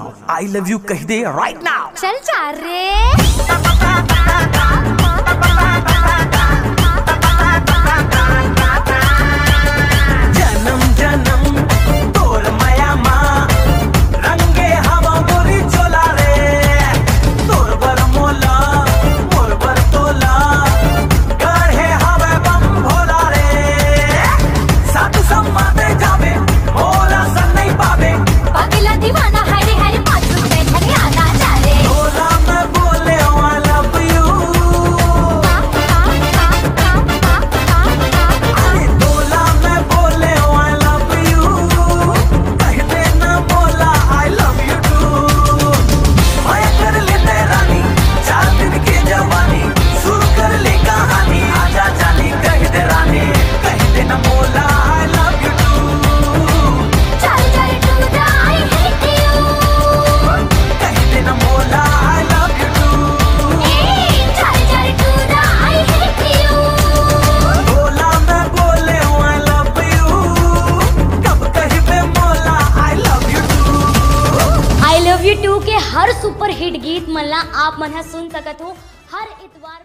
Now, I love you कह दे right नाउ। चल जा रे। जन्म जन्म तोर माया माँ रंगे हवा मोरी चोला रे, तोर बर मोला मोर बर तोला गढ़े हवे बम भोला रे, साधु सम्माते जावे भोला सन नहीं पावे, अकेला दीवाना हरे हरे पाछू से घरे आना जा रे। भोला मैं बोले I love you, अरे भोला मैं बोले I love you, कह देना Bhola I love you too। माया कर ले रानी 4 दिन की जवानी, शुरू कर ले कहानी, आजा जानी कह दे रानी, कह देना Bhola I love you too। चल जा रे टू द आई हेट यू, कह देना Bhola I love you too। चल जा रे टू द आई हेट यू। भोला मैं बोले I love you, कब कहिबे मोला I love you too। I love you too के हर सुपर हिट गीत मन ला आप मन ह सुन सकत हो हर इतवार।